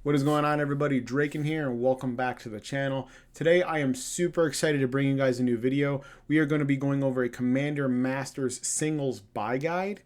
What is going on, everybody? Draken here, and welcome back to the channel. Today I am super excited to bring you guys a new video. We are going to be going over a Commander Masters singles buy guide.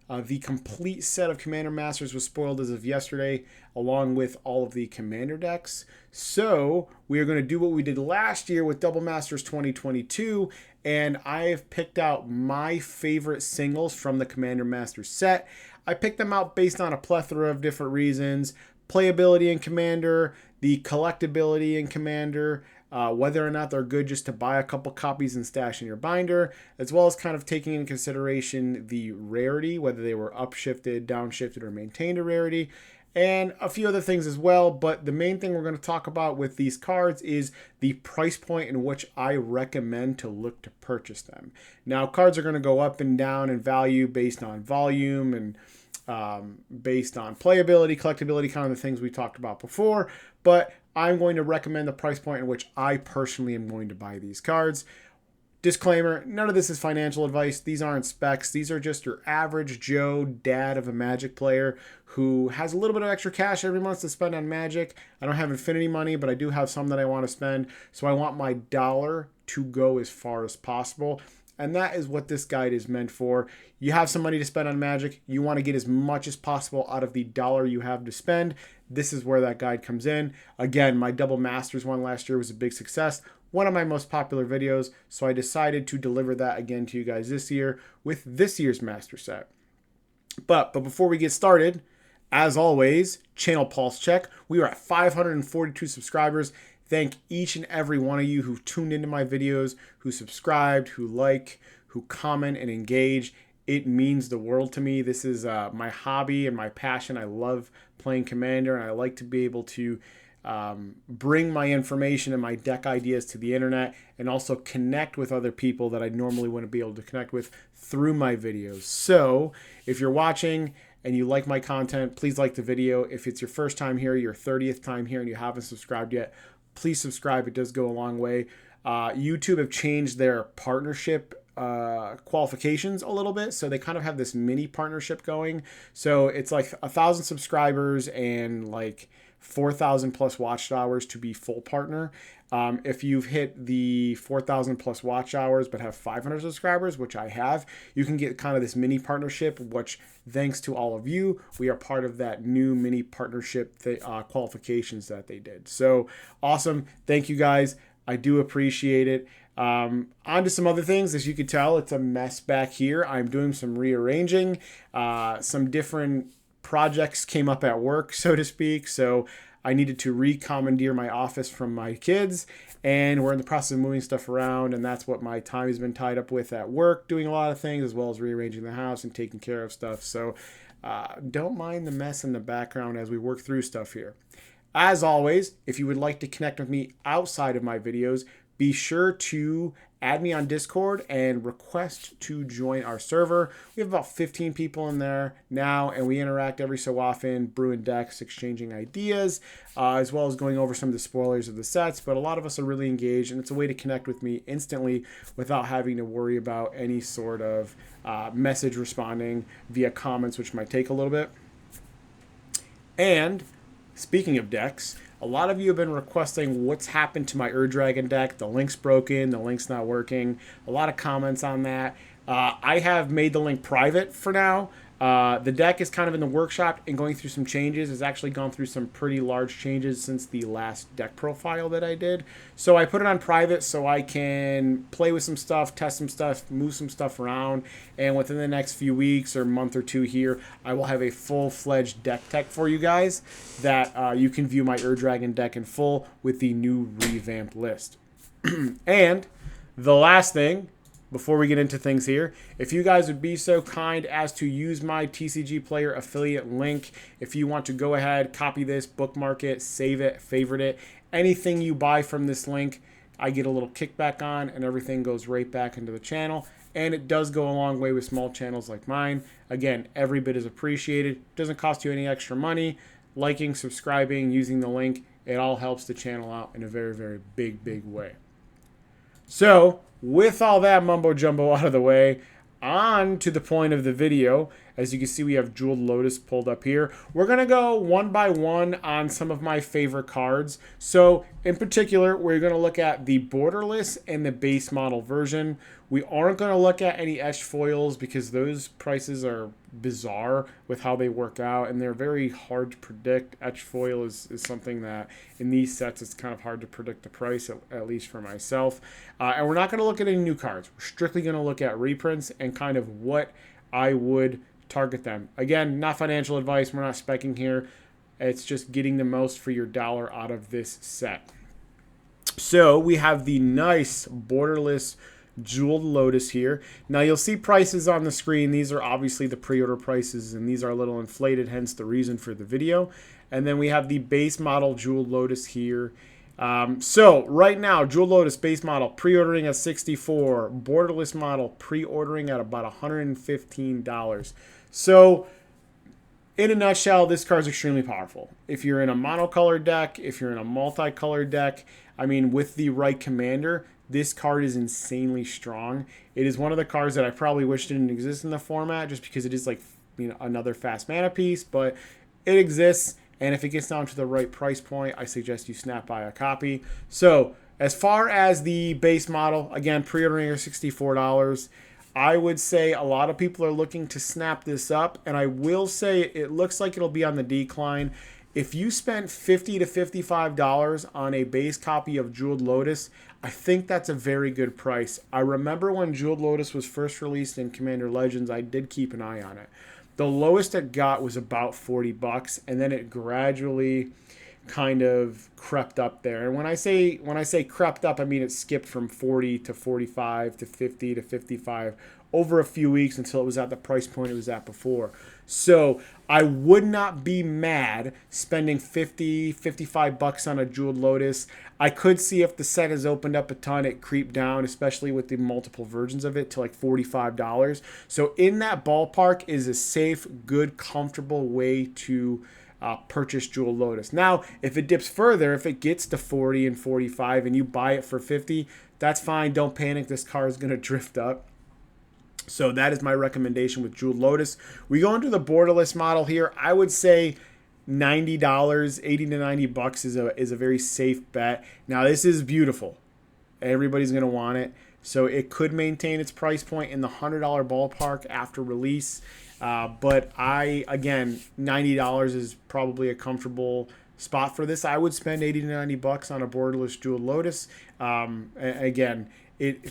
The complete set of Commander Masters was spoiled as of yesterday, along with all of the Commander decks. So we are going to do what we did last year with Double Masters 2022, and I have picked out my favorite singles from the Commander Masters set. I picked them out based on a plethora of different reasons: playability in Commander, the collectability in Commander, whether or not they're good just to buy a couple copies and stash in your binder, as well as kind of taking into consideration the rarity, whether they were upshifted, downshifted, or maintained a rarity, and a few other things as well. But the main thing we're going to talk about with these cards is the price point in which I recommend to look to purchase them. Now, cards are going to go up and down in value based on volume and based on playability, collectability, kind of the things we talked about before, but I'm going to recommend the price point in which I personally am going to buy these cards. Disclaimer, none of this is financial advice. These aren't specs. These are just your average Joe dad of a Magic player who has a little bit of extra cash every month to spend on Magic. I don't have infinity money, but I do have some that I want to spend, so I want my dollar to go as far as possible. And that is what this guide is meant for. You have some money to spend on Magic. You want to get as much as possible out of the dollar you have to spend. This is where that guide comes in. Again, my Double Masters one last year was a big success. One of my most popular videos. So I decided to deliver that again to you guys this year with this year's Master set. But before we get started, as always, channel pulse check. We are at 542 subscribers. Thank each and every one of you who tuned into my videos, who subscribed, who like, who comment and engage. It means the world to me. This is my hobby and my passion. I love playing Commander, and I like to be able to bring my information and my deck ideas to the internet, and also connect with other people that I normally wouldn't be able to connect with through my videos. So if you're watching and you like my content, please like the video. If it's your first time here, your 30th time here, and you haven't subscribed yet, please subscribe. It does go a long way. YouTube have changed their partnership qualifications a little bit, so they kind of have this mini partnership going. So it's like 1,000 subscribers and like 4,000 plus watch hours to be full partner. If you've hit the 4,000 plus watch hours but have 500 subscribers, which I have, you can get kind of this mini partnership, which thanks to all of you, we are part of that new mini partnership qualifications that they did. So awesome. Thank you guys. I do appreciate it. On to some other things. As you can tell, it's a mess back here. I'm doing some rearranging. Some different projects came up at work, so to speak. So I needed to recommandeer my office from my kids, and we're in the process of moving stuff around, and that's what my time has been tied up with at work, doing a lot of things, as well as rearranging the house and taking care of stuff. So don't mind the mess in the background as we work through stuff here. As always, if you would like to connect with me outside of my videos, be sure to add me on Discord and request to join our server. We have about 15 people in there now, and we interact every so often, brewing decks, exchanging ideas, as well as going over some of the spoilers of the sets. But a lot of us are really engaged, and it's a way to connect with me instantly without having to worry about any sort of message responding via comments, which might take a little bit. And speaking of decks, a lot of you have been requesting what's happened to my Dragon deck. The link's broken, the link's not working. A lot of comments on that. I have made the link private for now. The deck is kind of in the workshop and going through some changes. It's actually gone through some pretty large changes since the last deck profile that I did. So I put it on private so I can play with some stuff, test some stuff, move some stuff around. And within the next few weeks or month or two here, I will have a full-fledged deck tech for you guys that you can view my Dragon deck in full with the new revamped list. And the last thing, before we get into things here, if you guys would be so kind as to use my TCG Player affiliate link, if you want to go ahead, copy this, bookmark it, save it, favorite it, anything you buy from this link, I get a little kickback on, and everything goes right back into the channel. And it does go a long way with small channels like mine. Again, every bit is appreciated. Doesn't cost you any extra money. Liking, subscribing, using the link, it all helps the channel out in a very, very big way. So with all that mumbo jumbo out of the way, on to the point of the video. As you can see, we have Jeweled Lotus pulled up here. We're going to go one by one on some of my favorite cards. So in particular, we're going to look at the borderless and the base model version. We aren't going to look at any etched foils because those prices are bizarre with how they work out, and they're very hard to predict. Etched foil is something that in these sets it's kind of hard to predict the price, at least for myself. And we're not going to look at any new cards. We're strictly going to look at reprints and kind of what I would target them. Again, not financial advice. We're not speccing here. It's just getting the most for your dollar out of this set. So we have the nice borderless Jeweled Lotus here. Now you'll see prices on the screen. These are obviously the pre-order prices, and these are a little inflated, hence the reason for the video. And then we have the base model Jeweled Lotus here. So right now, Jeweled Lotus base model pre-ordering at $64, borderless model pre-ordering at about $115. So in a nutshell, this card is extremely powerful. If you're in a monocolor deck, if you're in a multicolored deck, I mean, with the right commander, this card is insanely strong. It is one of the cards that I probably wish didn't exist in the format just because it is like, you know, another fast mana piece, but it exists. And if it gets down to the right price point, I suggest you snap by a copy. So as far as the base model, again, pre-ordering are $64. I would say a lot of people are looking to snap this up. And I will say it looks like it'll be on the decline. If you spent $50 to $55 on a base copy of Jeweled Lotus, I think that's a very good price. I remember when Jeweled Lotus was first released in Commander Legends, I did keep an eye on it. The lowest it got was about $40, and then it gradually kind of crept up there. And when I say crept up, I mean it skipped from 40 to 45 to 50 to 55 over a few weeks until it was at the price point it was at before. So I would not be mad spending $55 on a Jeweled Lotus. I could see if the set has opened up a ton, it creep down, especially with the multiple versions of it, to like $45. So in that ballpark is a safe, good, comfortable way to purchase Jeweled Lotus. Now, if it dips further, if it gets to 40 and 45 and you buy it for 50, that's fine. Don't panic. This car is going to drift up. So that is my recommendation with Jeweled Lotus. We go into the borderless model here. I would say $90, $80 to $90 is a very safe bet. Now this is beautiful. Everybody's going to want it. So it could maintain its price point in the $100 ballpark after release. But again, $90 is probably a comfortable spot for this. I would spend $80 to $90 on a borderless Jeweled Lotus. Again,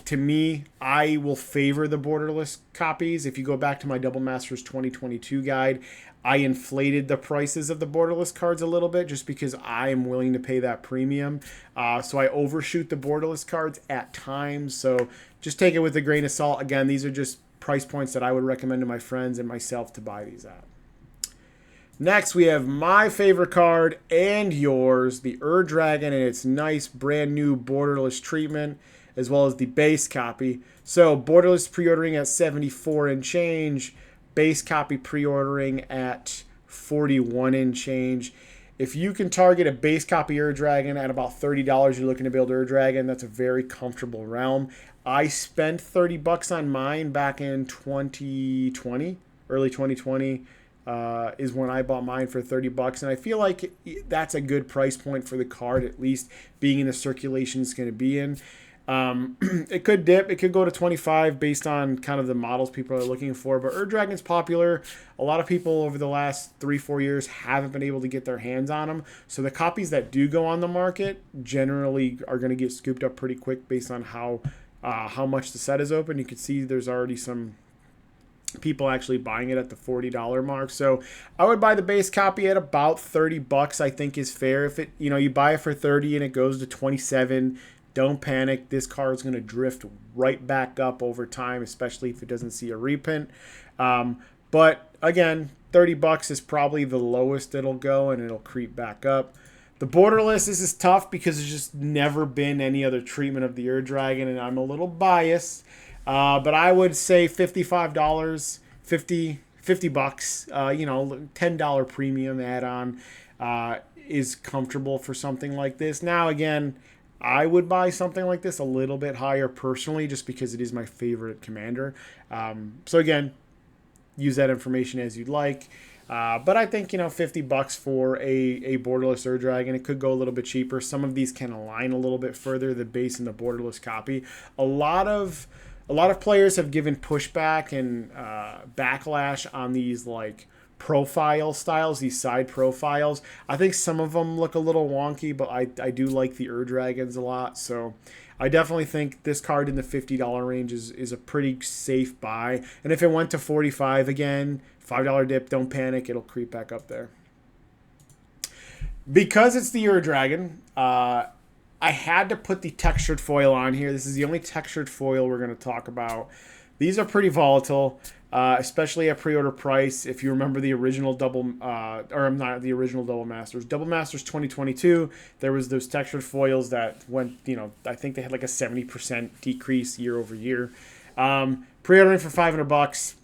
to me, I will favor the borderless copies. If you go back to my Double Masters 2022 guide, I inflated the prices of the borderless cards a little bit just because I am willing to pay that premium. So I overshoot the borderless cards at times. So just take it with a grain of salt. Again, these are just price points that I would recommend to my friends and myself to buy these at. Next, we have my favorite card and yours, the Dragon, and its nice brand new borderless treatment, as well as the base copy. So borderless pre-ordering at 74 and change, base copy pre-ordering at 41 and change. If you can target a base copy Dragon at about $30, you're looking to build Dragon, that's a very comfortable realm. I spent $30 on mine back in 2020, early 2020. Is when I bought mine for $30, and I feel like that's a good price point for the card, at least being in the circulation it's going to be in. It could dip, it could go to 25 based on kind of the models people are looking for, but Dragon's popular. A lot of people over the last 3-4 years haven't been able to get their hands on them, so the copies that do go on the market generally are going to get scooped up pretty quick based on how much the set is open. You can see there's already some people actually buying it at the $40 mark. So I would buy the base copy at about $30, I think is fair. If it, you buy it for 30 and it goes to 27, don't panic. This card is going to drift right back up over time, especially if it doesn't see a reprint. But again, $30 is probably the lowest it'll go, and it'll creep back up. The borderless, this is tough because there's just never been any other treatment of the Dragon, and I'm a little biased. But I would say $55, $50, $10 premium add-on is comfortable for something like this. Now, again, I would buy something like this a little bit higher personally just because it is my favorite commander. So again, use that information as you'd like. But I think, you know, $50 for a borderless Ur-Dragon. It could go a little bit cheaper. Some of these can align a little bit further, the base and the borderless copy. A lot of players have given pushback and backlash on these like profile styles, these side profiles. I think some of them look a little wonky, but I do like the Ur-Dragons a lot. So I definitely think this card in the $50 range is a pretty safe buy. And if it went to $45 again, $5 dip, don't panic, it'll creep back up there. Because it's the Ur-Dragon, I had to put the textured foil on here. This is the only textured foil we're going to talk about. These are pretty volatile, especially at pre-order price. If you remember the original Double Masters. Double Masters 2022, there was those textured foils that went, you know, I think they had like a 70% decrease year over year. Pre-ordering for $500,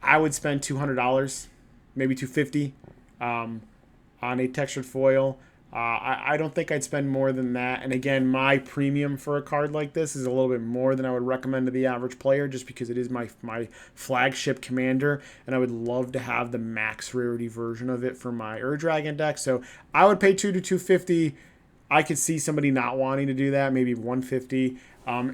I would spend $200, maybe $250 on a textured foil. I don't think I'd spend more than that. And again, my premium for a card like this is a little bit more than I would recommend to the average player, just because it is my flagship commander, and I would love to have the max rarity version of it for my Ur-Dragon deck. So I would pay $200 to $250. I could see somebody not wanting to do that, maybe $150.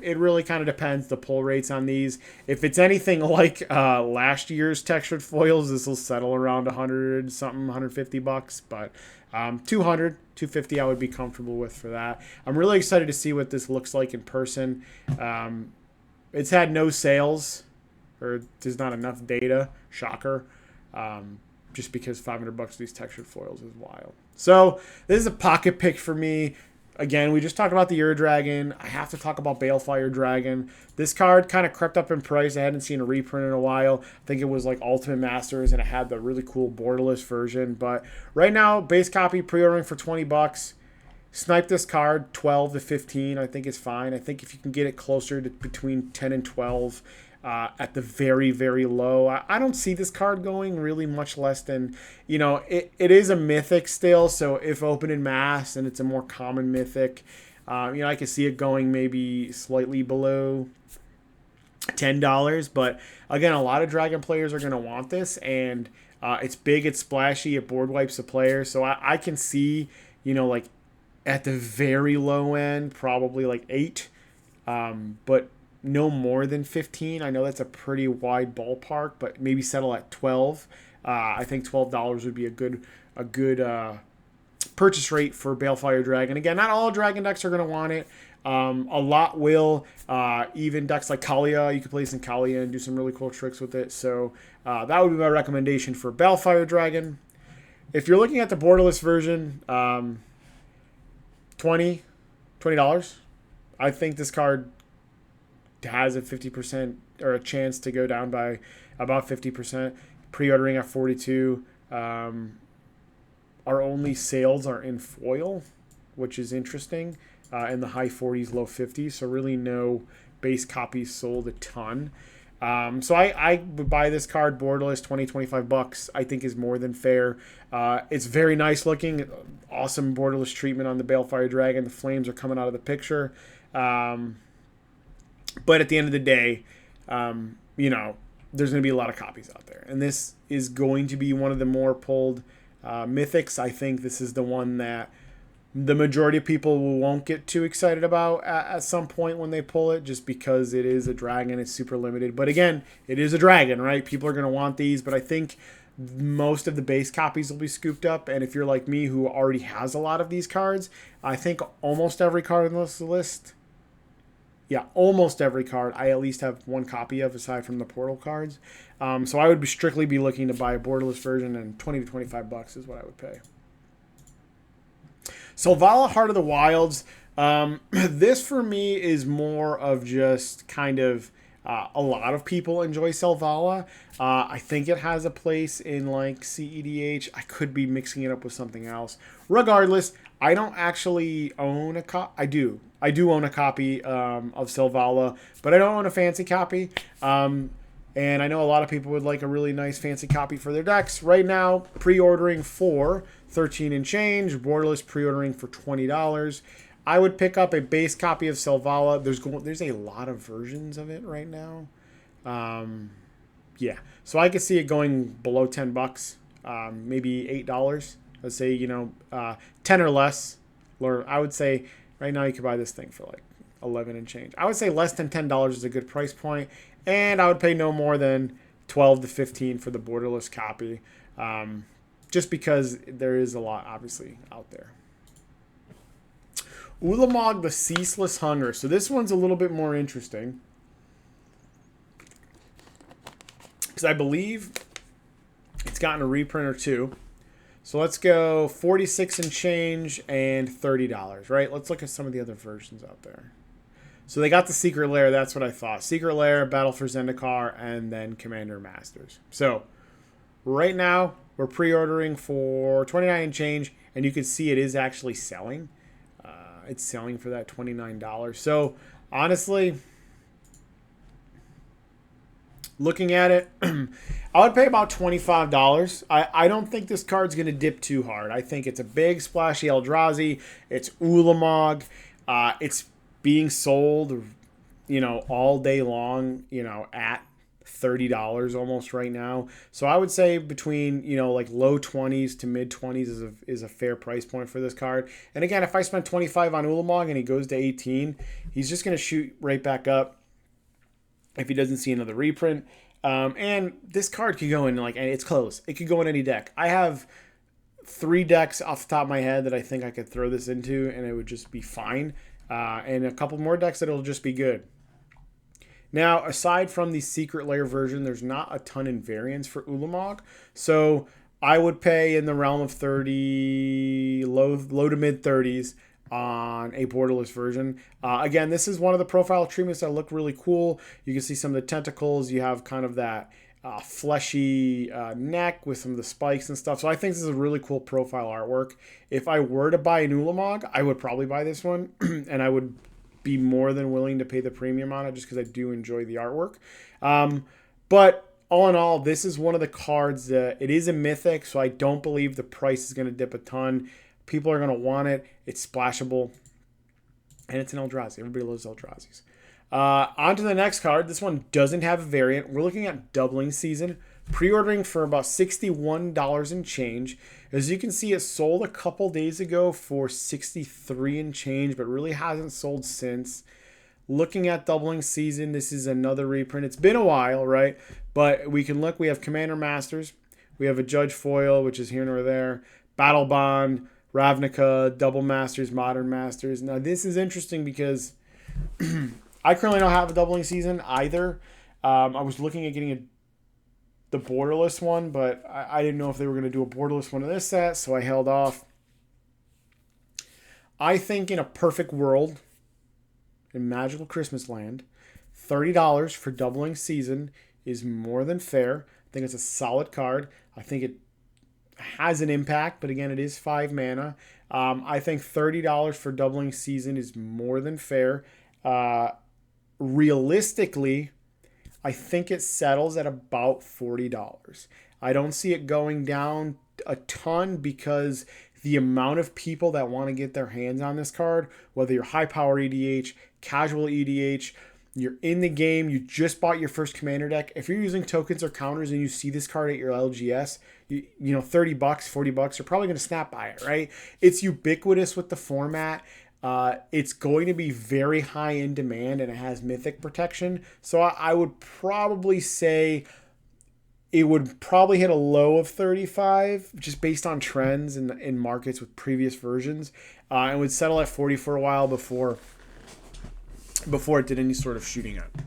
It really kind of depends, the pull rates on these. If it's anything like last year's textured foils, this will settle around 100 something, $150. But 200, 250 I would be comfortable with for that. I'm really excited to see what this looks like in person. It's had no sales, or there's not enough data. Shocker. Just because $500 these textured foils is wild. So this is a pocket pick for me. Again, we just talked about the Ur-Dragon. I have to talk about Balefire Dragon. This card kind of crept up in price. I hadn't seen a reprint in a while. I think it was like Ultimate Masters, and it had the really cool borderless version. But right now, base copy, pre-ordering for $20. Snipe this card, 12 to 15. I think it's fine. I think if you can get it closer to between 10 and 12, at the very, very low, I don't see this card going really much less than, you know, it is a mythic still, so if open in mass and it's a more common mythic, you know, I can see it going maybe slightly below $10. But again, a lot of Dragon players are going to want this, and it's big, it's splashy, it board wipes the player, so I can see, you know, like at the very low end, probably like 8, but no more than 15. I know that's a pretty wide ballpark, but maybe settle at 12. I think $12 would be a good purchase rate for Balefire Dragon. Again, not all Dragon decks are going to want it. A lot will. Even decks like Kalia, you can play this in Kalia and do some really cool tricks with it. So that would be my recommendation for Balefire Dragon. If you're looking at the borderless version, $20. I think this card has a 50% or a chance to go down by about 50%. Pre-ordering at $42. Our only sales are in foil, which is interesting, in the high 40s, low 50s. So really no base copies sold a ton. So I would buy this card borderless, $20-25. I think is more than fair. It's very nice looking. Awesome borderless treatment on the Balefire Dragon. The flames are coming out of the picture. But at the end of the day, you know, there's going to be a lot of copies out there. And this is going to be one of the more pulled mythics. I think this is the one that the majority of people won't get too excited about at some point when they pull it, just because it is a dragon. It's super limited. But again, it is a dragon, right? People are going to want these. But I think most of the base copies will be scooped up. And if you're like me, who already has a lot of these cards, I think almost every card on this list... Yeah, almost every card I at least have one copy of, aside from the portal cards. So I would strictly be looking to buy a borderless version, and $20 to $25 is what I would pay. Selvala, Heart of the Wilds. This for me is more of just kind of a lot of people enjoy Selvala. I think it has a place in like CEDH. I could be mixing it up with something else. Regardless, I don't actually own a copy. I do own a copy of Selvala, but I don't own a fancy copy. And I know a lot of people would like a really nice fancy copy for their decks. Right now, pre-ordering for $13 and change, borderless pre-ordering for $20. I would pick up a base copy of Selvala. There's a lot of versions of it right now. Yeah. So I could see it going below $10, maybe $8. Let's say, 10 or less. Or I would say right now you could buy this thing for like 11 and change. I would say less than $10 is a good price point, and I would pay no more than 12 to 15 for the borderless copy, just because there is a lot obviously out there. Ulamog, the Ceaseless Hunger. So this one's a little bit more interesting, because I believe it's gotten a reprint or two. So let's go 46 and change and $30, right? Let's look at some of the other versions out there. So they got the Secret Lair. That's what I thought. Secret Lair, Battle for Zendikar, and then Commander Masters. So right now we're pre-ordering for 29 and change, and you can see it is actually selling. It's selling for that $29. So honestly, looking at it, I would pay about $25. I don't think this card's going to dip too hard. I think it's a big, splashy Eldrazi. It's Ulamog. It's being sold, all day long, at $30 almost right now. So I would say between, like low 20s to mid 20s is a fair price point for this card. And again, if I spend 25 on Ulamog and he goes to 18, he's just going to shoot right back up if he doesn't see another reprint. And this card could go in, and it's close. It could go in any deck. I have 3 decks off the top of my head that I think I could throw this into, and it would just be fine. And a couple more decks that it'll just be good. Now, aside from the Secret Lair version, there's not a ton in variants for Ulamog. So I would pay in the realm of 30, low to mid 30s on a borderless version. Again, this is one of the profile treatments that look really cool. You can see some of the tentacles. You have kind of that fleshy neck with some of the spikes and stuff. So I think this is a really cool profile artwork. If I were to buy an Ulamog, I would probably buy this one, and I would be more than willing to pay the premium on it just because I do enjoy the artwork. But all in all, this is one of the cards that it is a mythic, so I don't believe the price is going to dip a ton. People are going to want it. It's splashable, and it's an Eldrazi. Everybody loves Eldrazi's. On to the next card. This one doesn't have a variant. We're looking at Doubling Season. Pre-ordering for about $61 and change. As you can see, it sold a couple days ago for $63 and change, but really hasn't sold since. Looking at Doubling Season, this is another reprint. It's been a while, right? But we can look. We have Commander Masters. We have a Judge Foil, which is here nor there. Battle Bond, Ravnica, Double Masters, Modern Masters. Now, this is interesting because I currently don't have a Doubling Season either. I was looking at getting the borderless one, but I didn't know if they were going to do a borderless one of this set, so I held off. I think in a perfect world, in Magical Christmas Land, $30 for Doubling Season is more than fair. I think it's a solid card. I think it has an impact, but again, it is 5 mana. I think $30 for Doubling Season is more than fair. Realistically, I think it settles at about $40. I don't see it going down a ton because the amount of people that want to get their hands on this card, whether you're high power EDH, casual EDH, you're in the game, you just bought your first commander deck. If you're using tokens or counters and you see this card at your LGS, $30, $40, you're probably going to snap by it, right? It's ubiquitous with the format. It's going to be very high in demand, and it has mythic protection. So I would probably say it would probably hit a low of 35 just based on trends in markets with previous versions, and would settle at 40 for a while before it did any sort of shooting up.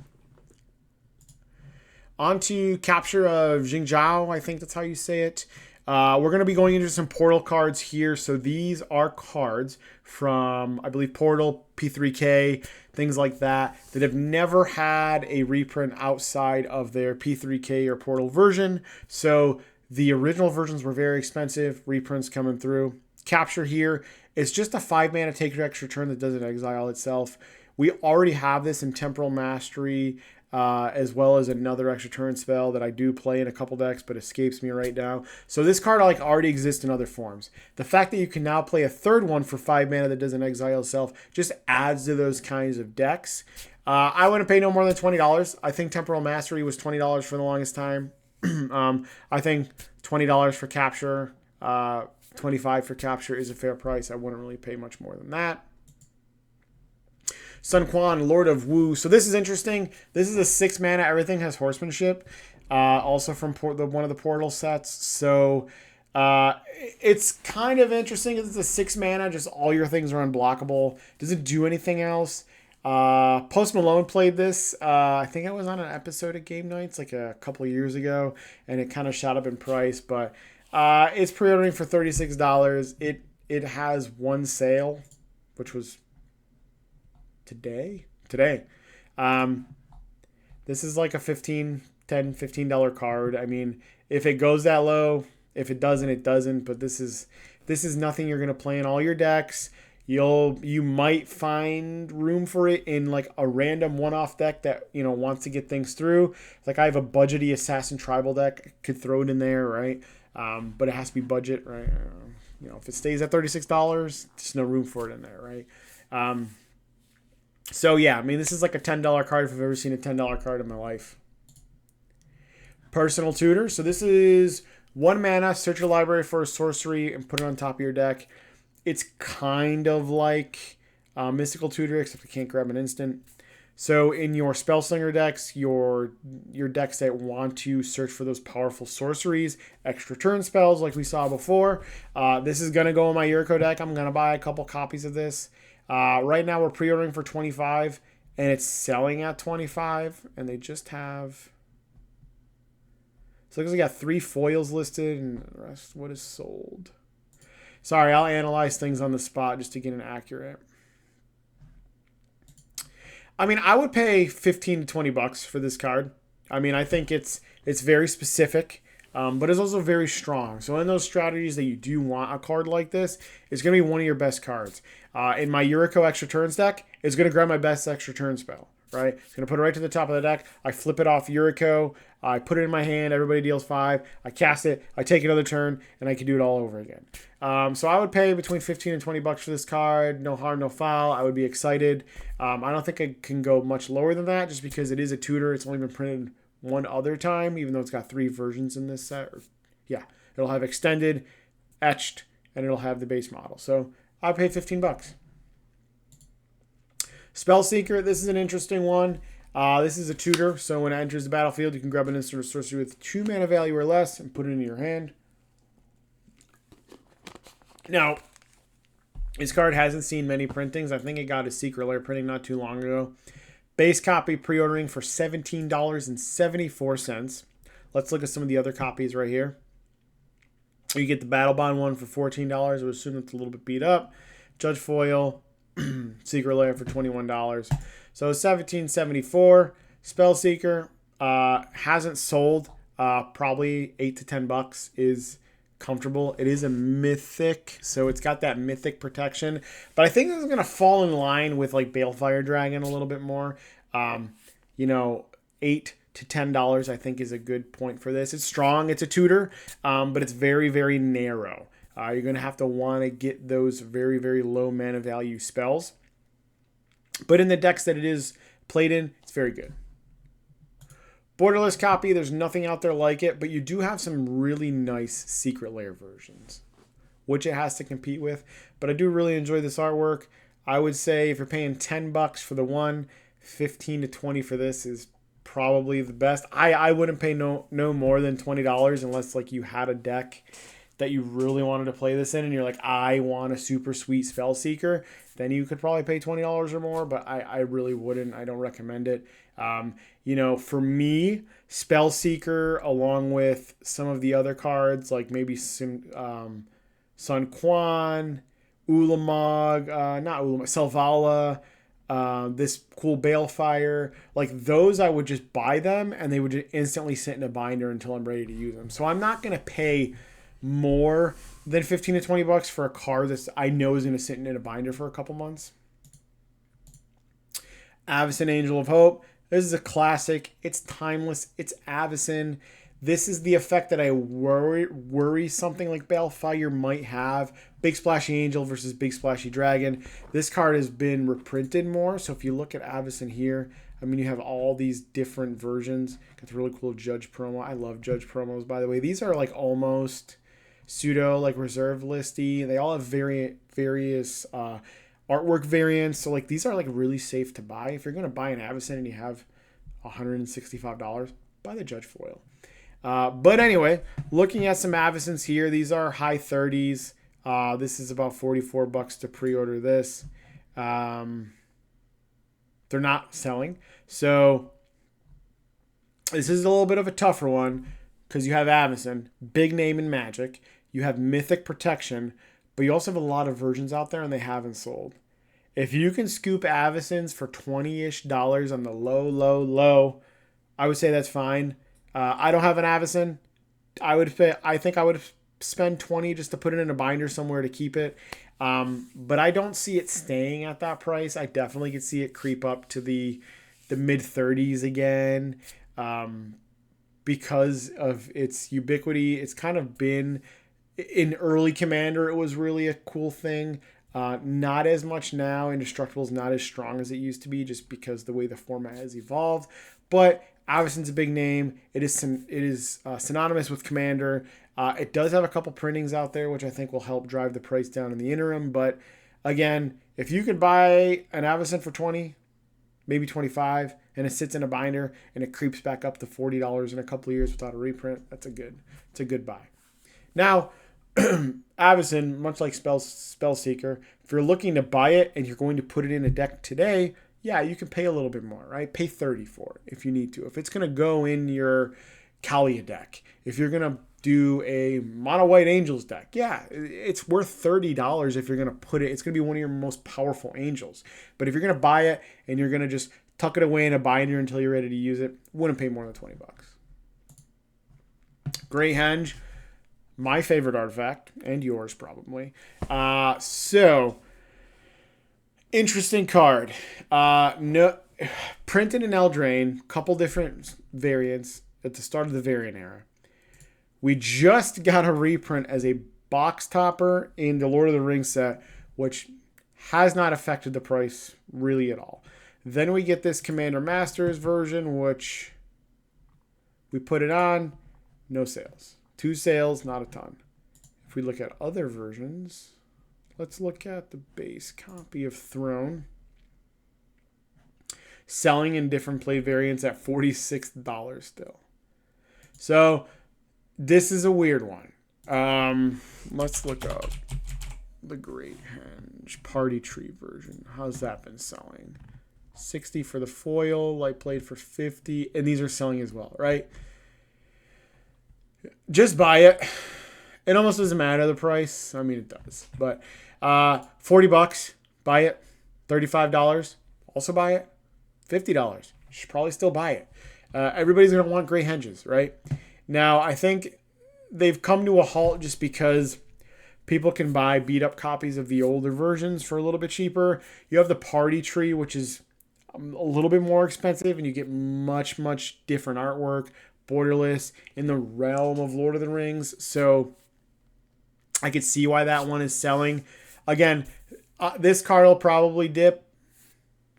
On to Capture of Jingzhou, I think that's how you say it. We're going to be going into some Portal cards here. So these are cards from, I believe, Portal, P3K, things like that have never had a reprint outside of their P3K or Portal version. So the original versions were very expensive. Reprints coming through. Capture here is just a 5 mana take your extra turn that doesn't exile itself. We already have this in Temporal Mastery, as well as another extra turn spell that I do play in a couple decks but escapes me right now. So this card already exists in other forms. The fact that you can now play a third one for 5 mana that doesn't exile itself just adds to those kinds of decks. I wouldn't pay no more than $20. I think Temporal Mastery was $20 for the longest time. I think $20 for capture, $25 for capture is a fair price. I wouldn't really pay much more than that. Sun Quan, Lord of Wu. So this is interesting. This is a 6 mana. Everything has horsemanship. Also from one of the portal sets. So it's kind of interesting. It's a 6 mana. Just all your things are unblockable. Doesn't do anything else. Post Malone played this. I think I was on an episode of Game Nights like a couple of years ago, and it kind of shot up in price. But it's pre-ordering for $36. It has one sale, which was today. This is like a $15 card. I mean, if it goes that low, if it doesn't, it doesn't. But this is nothing you're gonna play in all your decks. You might find room for it in like a random one-off deck that wants to get things through. Like I have a budgety Assassin Tribal deck, I could throw it in there, right? But it has to be budget, right? If it stays at $36, there's no room for it in there, right? So yeah, I mean, this is like a $10 card if I've ever seen a $10 card in my life. Personal Tutor. So this is 1 mana, search your library for a sorcery and put it on top of your deck. It's kind of like Mystical Tutor, except you can't grab an instant. So in your Spellslinger decks, your decks that want to search for those powerful sorceries, extra turn spells like we saw before, this is going to go in my Yuriko deck. I'm going to buy a couple copies of this. Right now we're pre-ordering for $25 and it's selling at $25, and they just have, so it looks like we got 3 foils listed and the rest what is sold. Sorry, I'll analyze things on the spot just to get an accurate. I mean, I would pay $15 to $20 for this card. I mean, I think it's very specific, but it's also very strong. So in those strategies that you do want a card like this, it's going to be one of your best cards. In my Yuriko extra turns deck, it's going to grab my best extra turn spell, right? It's going to put it right to the top of the deck. I flip it off Yuriko. I put it in my hand. Everybody deals 5. I cast it. I take another turn, and I can do it all over again. So I would pay between $15 and $20 for this card. No harm, no foul. I would be excited. I don't think I can go much lower than that just because it is a tutor. It's only been printed one other time, even though it's got 3 versions in this set. Yeah, it'll have extended, etched, and it'll have the base model. So I paid $15. Spellseeker, this is an interesting one. This is a tutor, so when it enters the battlefield, you can grab an instant or sorcery with 2 mana value or less and put it into your hand. Now, this card hasn't seen many printings. I think it got a Secret Lair printing not too long ago. Base copy pre-ordering for $17.74. Let's look at some of the other copies right here. You get the Battle Bond one for $14. I would assume it's a little bit beat up. Judge Foil, Secret Lair for $21. So $17.74. Spellseeker hasn't sold. Probably $8 to $10 is comfortable. It is a mythic, so it's got that mythic protection. But I think this is going to fall in line with like Balefire Dragon a little bit more. $8 to $10 I think is a good point for this. It's strong. It's a tutor, but it's very, very narrow. You're going to have to want to get those very, very low mana value spells. But in the decks that it is played in, it's very good. Borderless copy, there's nothing out there like it, but you do have some really nice Secret Lair versions, which it has to compete with. But I do really enjoy this artwork. I would say if you're paying $10 for the one, $15 to $20 for this is probably the best. I wouldn't pay no more than $20 unless like you had a deck that you really wanted to play this in and you're like, I want a super sweet Spellseeker, then you could probably pay $20 or more, but I really wouldn't. I don't recommend it. For me, Spellseeker, along with some of the other cards, like maybe Sun Quan, Ulamog, Selvala, this cool Balefire, like those I would just buy them and they would just instantly sit in a binder until I'm ready to use them. So I'm not going to pay more than $15 to $20 for a card that I know is going to sit in a binder for a couple months. Avacyn, Angel of Hope. This is a classic. It's timeless. It's Avacyn. This is the effect that I worry something like Balefire might have. Big Splashy Angel versus Big Splashy Dragon. This card has been reprinted more. So if you look at Avacyn here, I mean, you have all these different versions. Got the really cool Judge promo. I love Judge promos, by the way. These are like almost pseudo, like reserve listy. They all have various artwork variants. So like these are like really safe to buy. If you're going to buy an Avacyn and you have $165, buy the Judge foil. But anyway, looking at some Avacyns here, these are high 30s. This is about $44 to pre-order this. They're not selling. So this is a little bit of a tougher one because you have Avacyn, big name in Magic. You have Mythic Protection, but you also have a lot of versions out there and they haven't sold. If you can scoop Avacyns for $20-ish on the low, I would say that's fine. I don't have an Avacyn. I think I would spend $20 just to put it in a binder somewhere to keep it. But I don't see it staying at that price. I definitely could see it creep up to the mid 30s again. Because of its ubiquity. It's kind of been in early Commander, it was really a cool thing. Not as much now. Indestructible's not as strong as it used to be just because the way the format has evolved. But Avacyn's a big name. It is synonymous with Commander. It does have a couple printings out there, which I think will help drive the price down in the interim. But again, if you could buy an Avacyn for $20, maybe $25, and it sits in a binder and it creeps back up to $40 in a couple of years without a reprint, it's a good buy. Now, Avacyn, much like Spellseeker, if you're looking to buy it and you're going to put it in a deck today, yeah, you can pay a little bit more, right? Pay $30 for it if you need to. If it's going to go in your Kalia deck, if you're going to do a Mono White Angels deck, yeah, it's worth $30 if you're going to put it. It's going to be one of your most powerful angels. But if you're going to buy it and you're going to just tuck it away in a binder until you're ready to use it, wouldn't pay more than $20. Great Henge, my favorite artifact, and yours probably. So interesting card. No, printed in Eldraine, couple different variants at the start of the variant era. We just got a reprint as a box topper in the Lord of the Rings set, which has not affected the price really at all. Then we get this Commander Masters version, which we put it on, no sales. 2 sales, not a ton. If we look at other versions, let's look at the base copy of Throne. Selling in different play variants at $46 still. So this is a weird one. Let's look up the Great Henge Party Tree version. How's that been selling? $60 for the foil, light played for $50, and these are selling as well, right? Just buy it. It almost doesn't matter the price. I mean, it does, but $40, buy it. $35, also buy it. $50, you should probably still buy it. Everybody's gonna want Great Henges, right? Now, I think they've come to a halt just because people can buy beat up copies of the older versions for a little bit cheaper. You have the Party Tree, which is a little bit more expensive, and you get much, much different artwork, borderless, in the realm of Lord of the Rings. So I could see why that one is selling. Again, this card will probably dip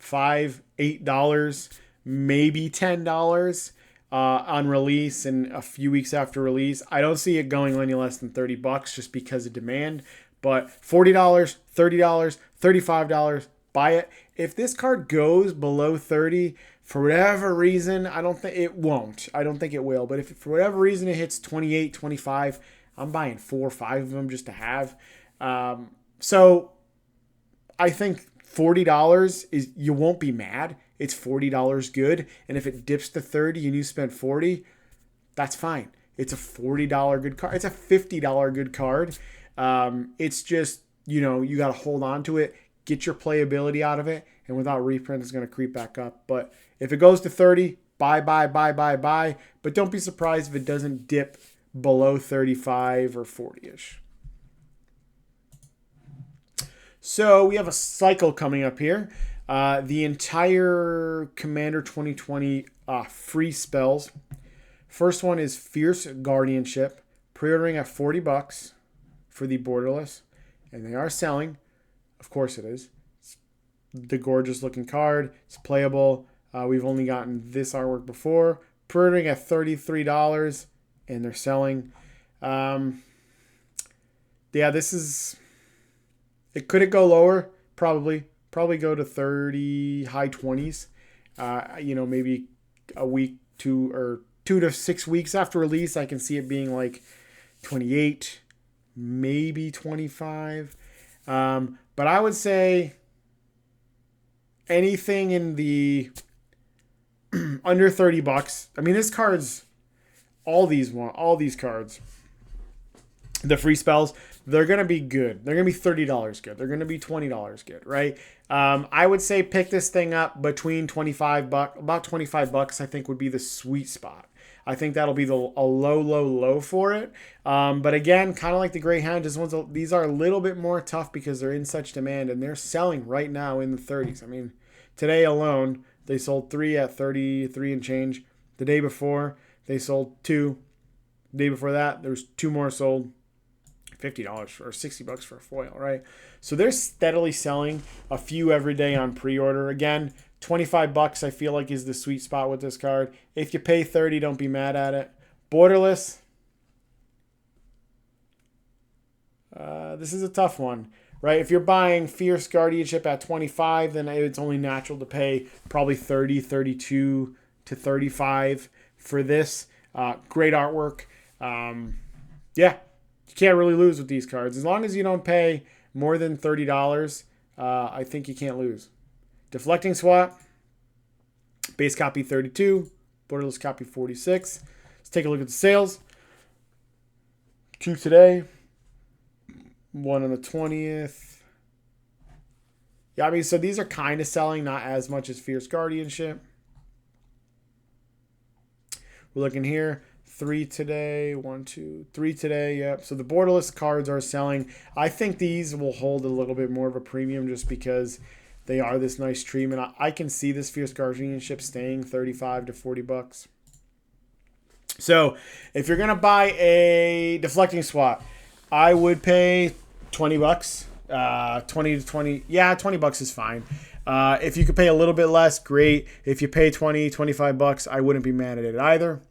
$5, $8, maybe $10 on release and a few weeks after release. I don't see it going any less than $30 just because of demand. But $40, $30, $35, buy it. If this card goes below 30, for whatever reason, I don't think it won't. I don't think it will. But if for whatever reason it hits 28, 25, I'm buying 4 or 5 of them just to have. So I think $40 is, you won't be mad. It's $40 good. And if it dips to 30 and you spent 40, that's fine. It's a $40 good card. It's a $50 good card. It's just, you know, you got to hold on to it, get your playability out of it, and without reprint, it's going to creep back up. But if it goes to 30, buy. But don't be surprised if it doesn't dip below 35 or 40-ish. So we have a cycle coming up here. The entire Commander 2020 free spells First one is Fierce Guardianship, pre-ordering at $40 for the borderless, and they are selling. Of course it is. It's the gorgeous looking card. It's playable. We've only gotten this artwork before. Pre-ordering at $33, and they're selling. Yeah, this is... Could it go lower? Probably. Probably go to 30, high 20s. Maybe a week, 2 to 6 weeks after release, I can see it being like 28, maybe 25. But I would say anything in the under $30. I mean, this card's all these cards. The free spells, they're going to be good. They're going to be $30 good. They're going to be $20 good, right? I would say pick this thing up between $25, about $25 I think would be the sweet spot. I think that'll be a low for it. But again, kind of like the Great Henge, these are a little bit more tough because they're in such demand and they're selling right now in the 30s. I mean, today alone, they sold 3 at 33 and change. The day before, they sold 2. The day before that, there's 2 more sold. $50 or $60 for a foil, right? So they're steadily selling a few every day on pre-order. Again, $25 I feel like is the sweet spot with this card. If you pay $30, don't be mad at it. Borderless. This is a tough one, right? If you're buying Fierce Guardianship at $25, then it's only natural to pay probably $30, $32 to $35 for this. Great artwork. Yeah. You can't really lose with these cards. As long as you don't pay more than $30, I think you can't lose. Deflecting Swat, base copy 32, borderless copy 46. Let's take a look at the sales. 2 today, 1 on the 20th. Yeah, I mean, so these are kind of selling, not as much as Fierce Guardianship. We're looking here. 3 today, 1, 2, 3 today. Yep. So the borderless cards are selling. I think these will hold a little bit more of a premium just because they are this nice treatment. I can see this Fierce Guardianship staying $35 to $40. So if you're gonna buy a deflecting swat, I would pay $20. 20 to 20. Yeah, $20 is fine. If you could pay a little bit less, great. If you pay $25, I wouldn't be mad at it either.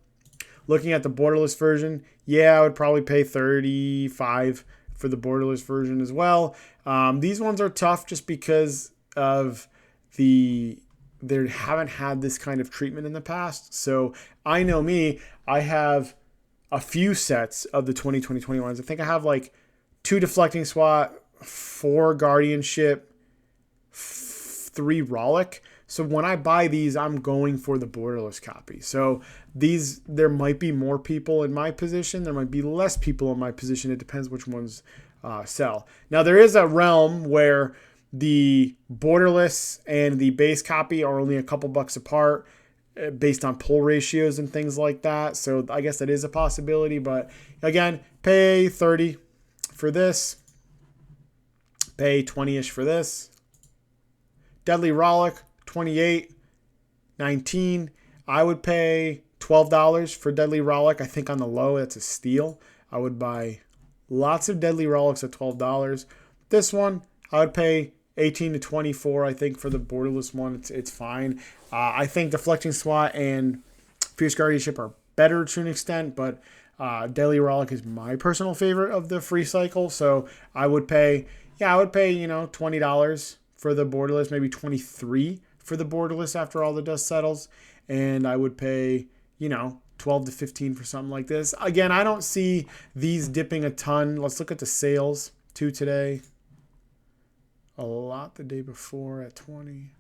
Looking at the borderless version, yeah, I would probably pay $35 for the borderless version as well. These ones are tough just because of they haven't had this kind of treatment in the past. So I know me, I have a few sets of the 2020-21s. I think I have like 2 deflecting swat, 4 guardianship, 3 Rollick. So when I buy these, I'm going for the borderless copy. So there might be more people in my position. There might be less people in my position. It depends which ones sell. Now, there is a realm where the borderless and the base copy are only a couple bucks apart based on pull ratios and things like that. So I guess that is a possibility. But again, pay $30 for this. Pay $20-ish for this. Deadly Rollick. 28, 19. I would pay $12 for Deadly Rollick. I think on the low, that's a steal. I would buy lots of Deadly Rollicks at $12. This one, I would pay 18 to 24. I think for the borderless one, it's fine. I think Deflecting Swat and Fierce Guardianship are better to an extent, but Deadly Rollick is my personal favorite of the free cycle. So I would pay, $20 for the borderless, maybe $23 for the borderless after all the dust settles. And I would pay, 12 to 15 for something like this. Again, I don't see these dipping a ton. Let's look at the sales. 2 today. A lot the day before at 20.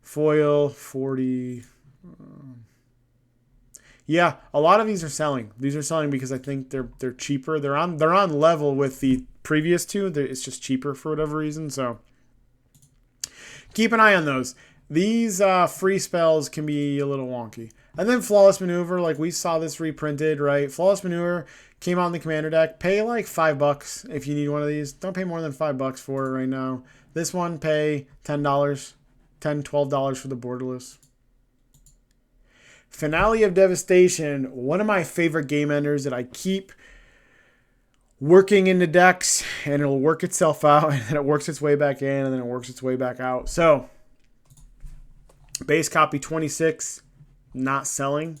Foil, 40. Yeah, a lot of these are selling. These are selling because I think they're cheaper. They're on level with the previous 2. It's just cheaper for whatever reason. So keep an eye on those. These free spells can be a little wonky. And then Flawless Maneuver, like we saw this reprinted, right? Flawless Maneuver came out in the Commander deck. Pay like $5 if you need one of these. Don't pay more than $5 for it right now. This one, pay $10. $10, $12 for the borderless. Finale of Devastation, one of my favorite game enders that I keep working into decks, and it'll work itself out, and then it works its way back in, and then it works its way back out. So, base copy 26, not selling.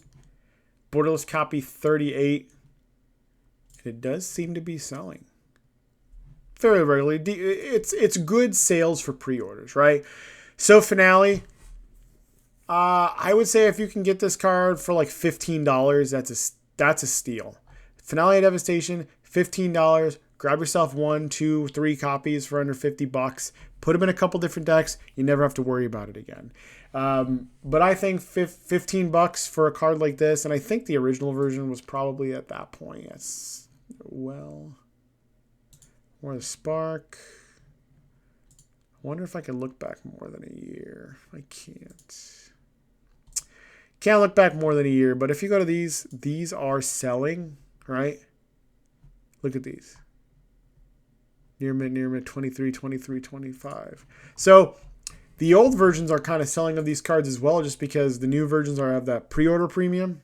Borderless copy 38. It does seem to be selling fairly regularly. It's good sales for pre-orders, right? So Finale, I would say if you can get this card for like $15, that's a steal. Finale of Devastation, $15. Grab yourself 1, 2, 3 copies for under $50. Put them in a couple different decks. You never have to worry about it again. But I think $15 for a card like this, and I think the original version was probably at that point. Yes, well, or the Spark. I wonder if I can look back more than a year. I can't. Can't look back more than a year, but if you go to these are selling, right? Look at these. Near mid, 23, 23, 25. So the old versions are kind of selling of these cards as well, just because the new versions have that pre-order premium.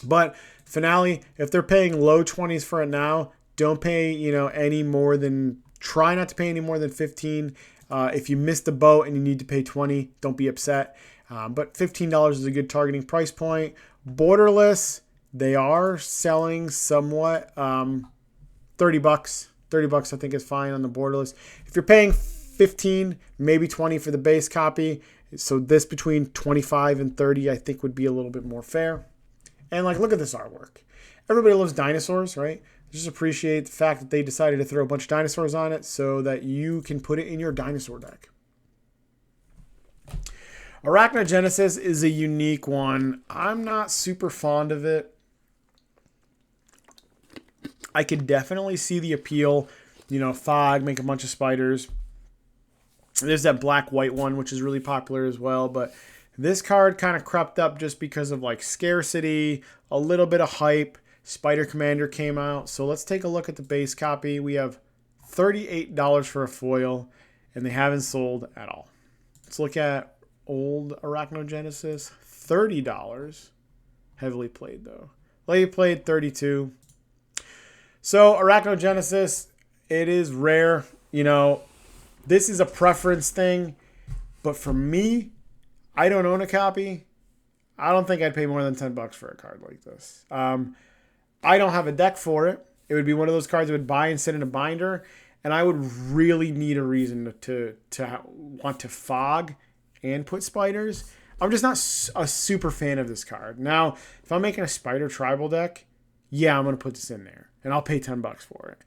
But Finale, if they're paying low 20s for it now, don't pay, any more than, try not to pay any more than 15. If you missed the boat and you need to pay 20, don't be upset. But $15 is a good targeting price point. Borderless, they are selling somewhat. $30. $30 I think is fine on the borderless. If you're paying 15, maybe 20 for the base copy, so this between 25 and 30 I think would be a little bit more fair. And look at this artwork. Everybody loves dinosaurs, right? Just appreciate the fact that they decided to throw a bunch of dinosaurs on it so that you can put it in your dinosaur deck. Arachnogenesis is a unique one. I'm not super fond of it. I could definitely see the appeal. Fog, make a bunch of spiders. There's that black-white one, which is really popular as well. But this card kind of crept up just because of scarcity, a little bit of hype. Spider Commander came out. So let's take a look at the base copy. We have $38 for a foil, and they haven't sold at all. Let's look at old Arachnogenesis. $30. Heavily played, though. Lightly played, $32. So Arachnogenesis, it is rare. This is a preference thing. But for me, I don't own a copy. I don't think I'd pay more than $10 for a card like this. I don't have a deck for it. It would be one of those cards I would buy and sit in a binder. And I would really need a reason to want to fog and put spiders. I'm just not a super fan of this card. Now, if I'm making a spider tribal deck, yeah, I'm going to put this in there. And I'll pay $10 for it.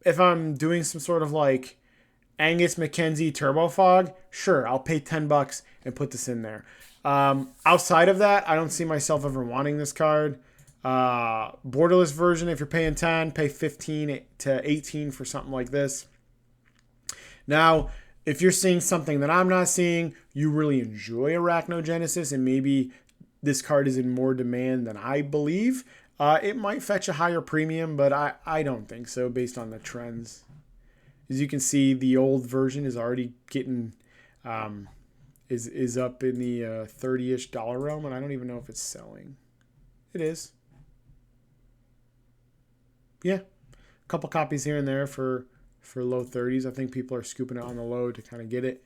If I'm doing some sort of Angus McKenzie Turbo Fog, sure, I'll pay $10 and put this in there. Outside of that, I don't see myself ever wanting this card. Borderless version, if you're paying 10, pay 15 to 18 for something like this. Now, if you're seeing something that I'm not seeing, you really enjoy Arachnogenesis, and maybe this card is in more demand than I believe, it might fetch a higher premium, but I don't think so based on the trends. As you can see, the old version is already getting is up in the $30-ish realm, and I don't even know if it's selling. It is. Yeah, a couple copies here and there for low 30s. I think people are scooping it on the low to kind of get it.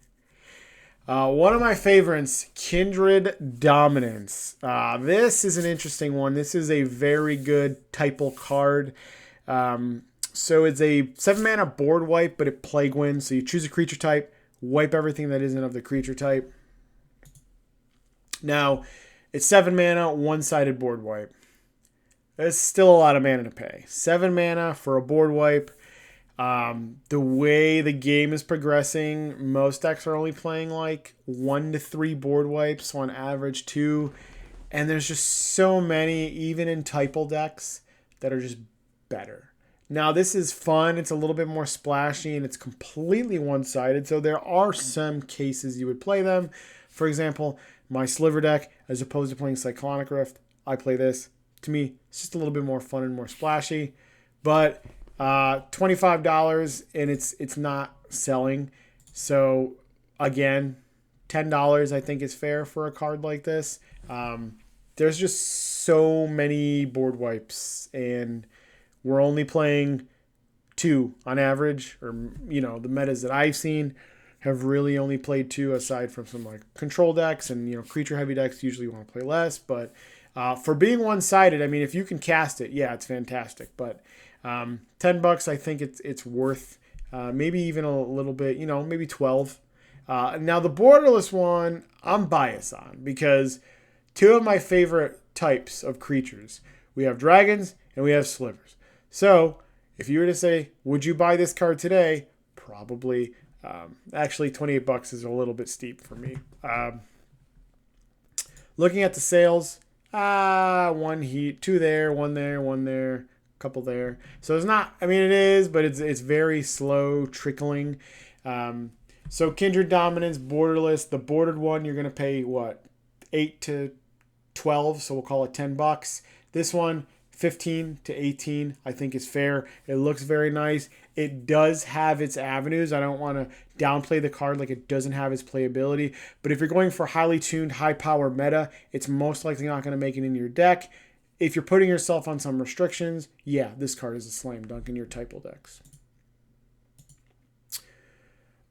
One of my favorites, Kindred Dominance. This is an interesting one. This is a very good typal card. So it's a 7-mana board wipe, but it plague wins. So you choose a creature type, wipe everything that isn't of the creature type. Now, it's 7 mana, one-sided board wipe. That's still a lot of mana to pay. 7 mana for a board wipe. The way the game is progressing, most decks are only playing 1 to 3 board wipes, so on average 2. And there's just so many, even in typal decks, that are just better. Now, this is fun. It's a little bit more splashy, and it's completely one-sided. So there are some cases you would play them. For example, my Sliver deck, as opposed to playing Cyclonic Rift, I play this. To me, it's just a little bit more fun and more splashy. But $25, and it's not selling. So again, $10 I think is fair for a card like this. There's just so many board wipes, and we're only playing 2 on average, or the metas that I've seen have really only played 2, aside from some like control decks and creature heavy decks usually want to play less. But for being one-sided, I mean, if you can cast it, yeah, it's fantastic. But $10, I think it's worth maybe even a little bit, maybe 12. Now the borderless one, I'm biased on, because 2 of my favorite types of creatures, we have dragons and we have slivers. So if you were to say, would you buy this card today? Probably. Actually, $28 is a little bit steep for me. Looking at the sales, 1 heat, 2 there, 1 there, 1 there, a couple there. So it's not, I mean, it is, but it's very slow trickling. So Kindred Dominance, borderless. The bordered one, you're going to pay, what, 8 to 12, so we'll call it $10. This one, 15 to 18, I think is fair. It looks very nice. It does have its avenues. I don't want to downplay the card like it doesn't have its playability. But if you're going for highly tuned, high power meta, it's most likely not going to make it into your deck. If you're putting yourself on some restrictions, yeah, this card is a slam dunk in your typo decks.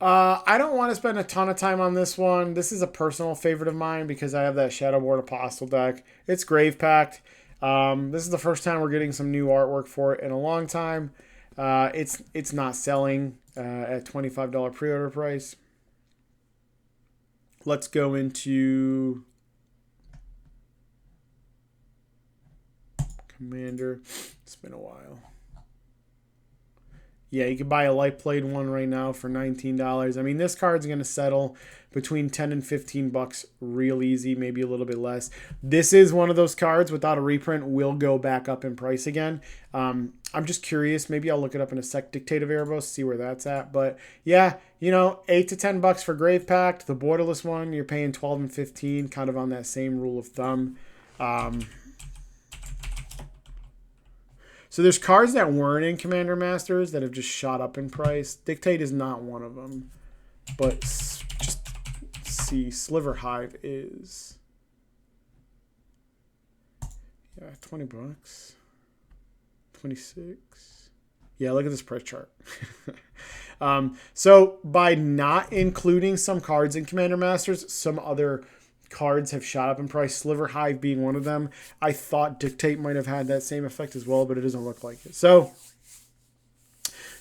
I don't want to spend a ton of time on this one. This is a personal favorite of mine because I have that Shadowboard Apostle deck. It's Grave Pact. This is the first time we're getting some new artwork for it in a long time. It's not selling at $25 pre-order price. Let's go into Commander. It's been a while. Yeah, you can buy a light played one right now for $19. I mean, this card's going to settle between $10 and $15 real easy, maybe a little bit less. This is one of those cards without a reprint will go back up in price again. I'm just curious. Maybe I'll look it up in a sec. Dictate of Erebos, see where that's at. But yeah, $8 to $10 for Grave Pact. The borderless one, you're paying $12 and $15, kind of on that same rule of thumb. So there's cards that weren't in Commander Masters that have just shot up in price. Dictate is not one of them. But just see, Sliver Hive is... yeah, $20. 26. Yeah, look at this price chart. So by not including some cards in Commander Masters, some other cards have shot up in price, Sliver Hive being one of them. I thought Dictate might have had that same effect as well, but it doesn't look like it. So,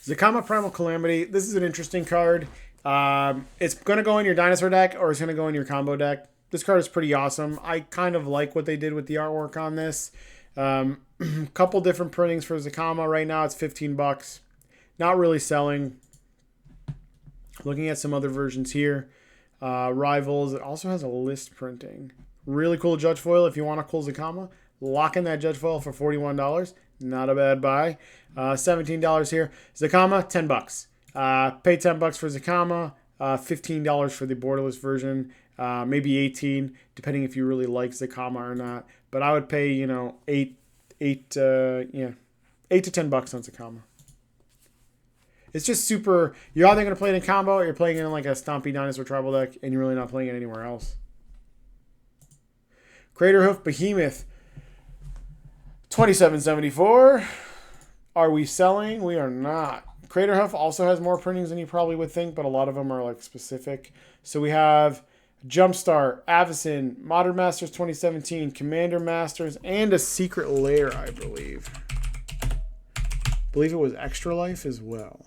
Zacama Primal Calamity. This is an interesting card. It's going to go in your dinosaur deck, or it's going to go in your combo deck. This card is pretty awesome. I kind of like what they did with the artwork on this. Couple different printings for Zacama. Right now it's $15. Not really selling. Looking at some other versions here. Rivals, it also has a list printing. Really cool judge foil if you want a cool Zacama. Lock in that judge foil for $41. Not a bad buy. $17 here. Zacama, $10. Pay $10 for Zacama. $15 for the borderless version. Maybe $18, depending if you really like Zacama or not. But I would pay, $8 to $10 on Zacama. It's just super... you're either going to play it in combo or you're playing it in like a Stompy Dinosaur Tribal deck, and you're really not playing it anywhere else. Craterhoof Behemoth. $27.74. Are we selling? We are not. Craterhoof also has more printings than you probably would think, but a lot of them are like specific. So we have Jumpstart, Avacyn, Modern Masters 2017, Commander Masters, and a Secret Lair, I believe. I believe it was Extra Life as well.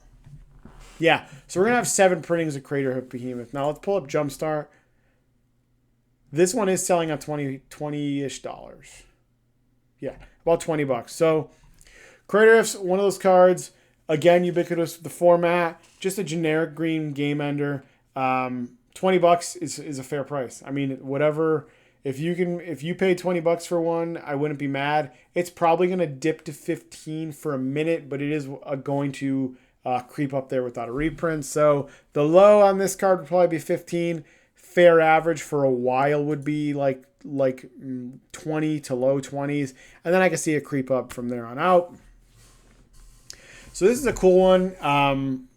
Yeah, so we're going to have 7 printings of Craterhoof Behemoth. Now let's pull up Jumpstart. This one is selling at $20-ish. Yeah, about $20. So Craterhoof's one of those cards. Again, ubiquitous with the format. Just a generic green game ender. $20 is a fair price. I mean, whatever. If you pay $20 for one, I wouldn't be mad. It's probably going to dip to 15 for a minute, but it is going to creep up there without a reprint. So the low on this card would probably be 15. Fair average for a while would be like 20 to low 20s, and then I can see a creep up from there on out. So this is a cool one.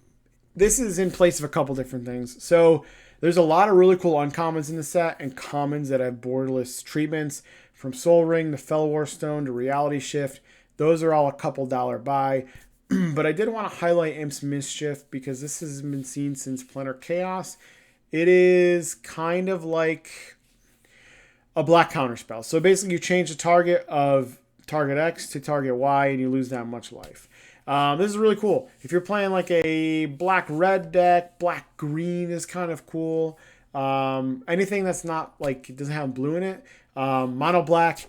This is in place of a couple different things. So There's a lot of really cool uncommons in the set and commons that have borderless treatments, from Soul Ring to Fellwar Stone to Reality Shift. Those are all a couple dollar buy. But I did want to highlight Imp's Mischief because this has been seen since Planar Chaos. It is kind of like a black counter spell. So basically you change the target of target X to target Y and you lose that much life. This is really cool. If you're playing like a black-red deck, black-green is kind of cool. Anything that's not like, it doesn't have blue in it. Mono black.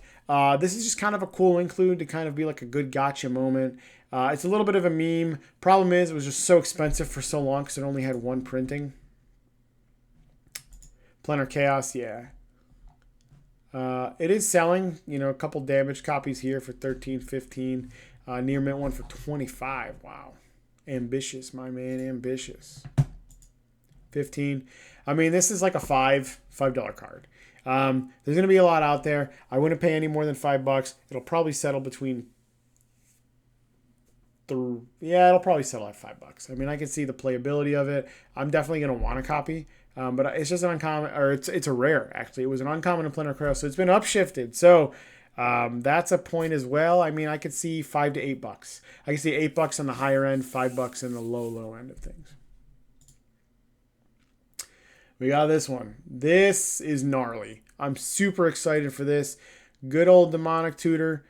This is just kind of a cool include to kind of be like a good gotcha moment. It's a little bit of a meme. Problem is, it was just so expensive for so long because it only had one printing. Planar Chaos, yeah. It is selling, a couple damaged copies here for 13, 15. Near mint one for 25. Wow. Ambitious, my man, ambitious. 15. I mean, this is like a $5 card. There's going to be a lot out there. I wouldn't pay any more than $5. It'll probably settle between it'll probably settle at $5. I mean, I can see the playability of it. I'm definitely going to want a copy. But it's just an uncommon, or it's a rare, actually. It was an uncommon in Planar Chaos, so it's been upshifted. So that's a point as well. I mean, I could see $5 to $8. I could see $8 on the higher end, $5 in the low end of things. We got this one. This is gnarly. I'm super excited for this. Good old Demonic Tutor.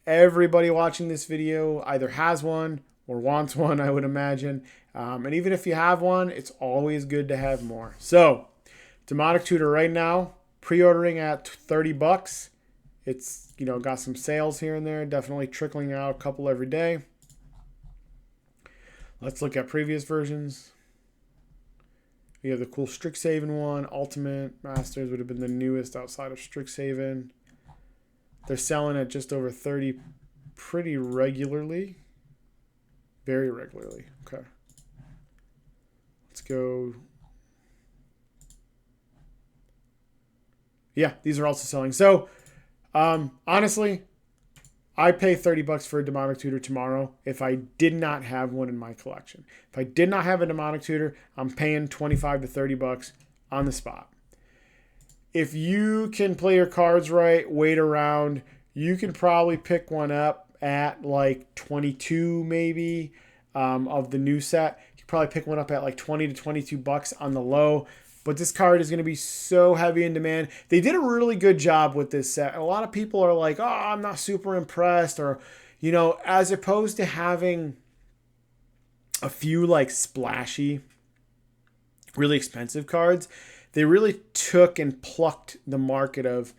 Everybody watching this video either has one or wants one, I would imagine. And even if you have one, it's always good to have more. So, Demonic Tutor right now, pre-ordering at $30. It's, got some sales here and there, definitely trickling out a couple every day. Let's look at previous versions. We have the cool Strixhaven one. Ultimate Masters would have been the newest outside of Strixhaven. They're selling at just over 30 pretty regularly. Very regularly. Okay. Let's go. Yeah, these are also selling. So, honestly, I pay $30 for a Demonic Tutor tomorrow if I did not have one in my collection. If I did not have a Demonic Tutor, I'm paying $25 to $30 on the spot. If you can play your cards right, wait around, you can probably pick one up at like 22 maybe of the new set. You can probably pick one up at like 20 to $22 on the low. But this card is going to be so heavy in demand. They did a really good job with this set. A lot of people are like, oh, I'm not super impressed. Or, as opposed to having a few like splashy, really expensive cards, they really took and plucked the market of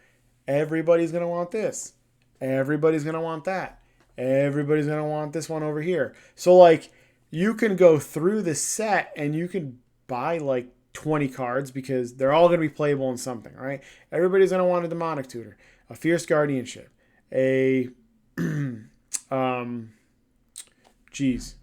everybody's going to want this. Everybody's going to want that. Everybody's going to want this one over here. So, like, you can go through the set and you can buy, like, 20 cards because they're all going to be playable in something, right? Everybody's going to want a Demonic Tutor, a Fierce Guardianship, a...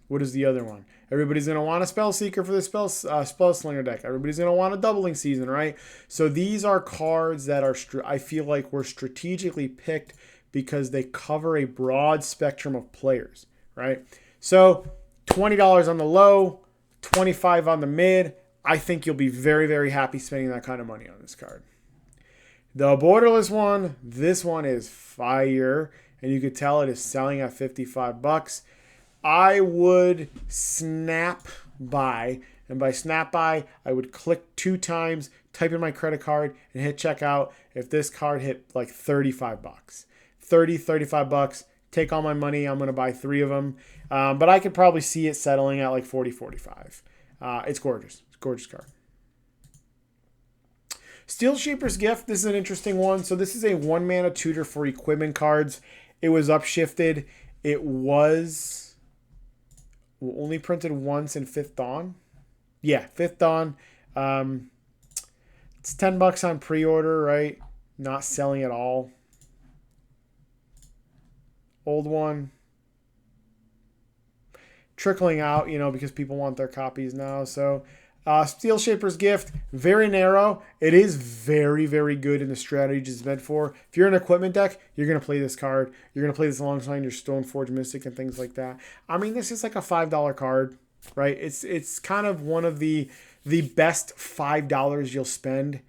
what is the other one? Everybody's going to want a Spellseeker for the Spellslinger deck. Everybody's going to want a Doubling Season, right? So these are cards that are, I feel like, were strategically picked because they cover a broad spectrum of players, right? So $20 on the low, $25 on the mid. I think you'll be very, very happy spending that kind of money on this card. The borderless one, this one is fire, and you could tell it is selling at $55. I would snap buy, and by snap buy, I would click 2 times, type in my credit card, and hit checkout if this card hit like $35. $35, take all my money, I'm going to buy 3 of them. But I could probably see it settling at like $40, $45. It's gorgeous. It's a gorgeous card. Steelshaper's Gift, this is an interesting one. So this is a 1-mana tutor for equipment cards. It was upshifted. It was only printed once in 5th Dawn. Yeah, 5th Dawn. It's $10 on pre-order, right? Not selling at all. Old one. Trickling out, because people want their copies now. So, Steelshaper's Gift, very narrow. It is very, very good in the strategy it's meant for. If you're an equipment deck, you're going to play this card. You're going to play this alongside your Stoneforge Mystic and things like that. I mean, this is like a $5 card, right? It's kind of one of the the best $5 you'll spend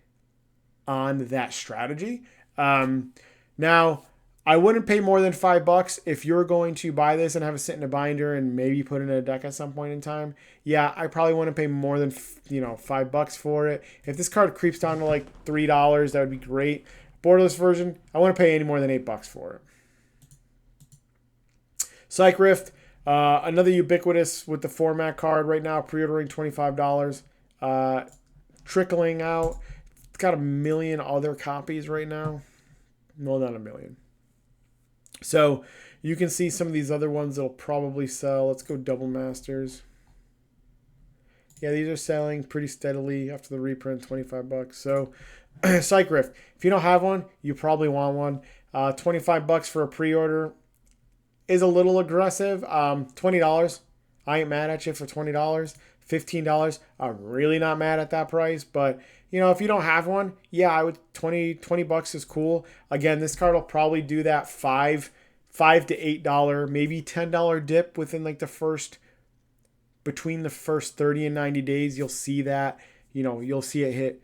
on that strategy. Now, I wouldn't pay more than $5 if you're going to buy this and have it sit in a binder and maybe put it in a deck at some point in time. Yeah, I probably wouldn't pay more than $5 for it. If this card creeps down to like $3, that would be great. Borderless version, I wouldn't pay any more than $8 for it. Psych Rift, another ubiquitous with the format card right now, pre-ordering $25. Trickling out. It's got 1 million other copies right now. No, not 1 million. So you can see some of these other ones that'll probably sell. Let's go Double Masters. Yeah, these are selling pretty steadily after the reprint, $25. So Psych Rift, if you don't have one, you probably want one. $25 for a pre-order is a little aggressive. $20. I ain't mad at you for $20. $15. I'm really not mad at that price, but if you don't have one, yeah, I would. $20 is cool. Again, this card will probably do that $5 to $8, maybe $10 dip within like between the first 30 and 90 days. You'll see that, you'll see it hit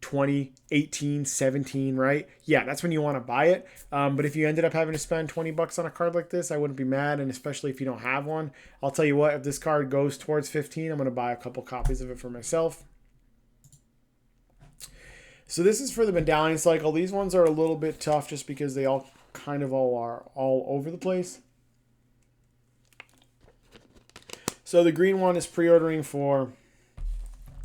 20, 18, 17, right? Yeah, that's when you want to buy it. But if you ended up having to spend $20 on a card like this, I wouldn't be mad. And especially if you don't have one, I'll tell you what, if this card goes towards 15, I'm going to buy a couple copies of it for myself. So this is for the Medallion Cycle. These ones are a little bit tough just because they all are all over the place. So the green one is pre-ordering for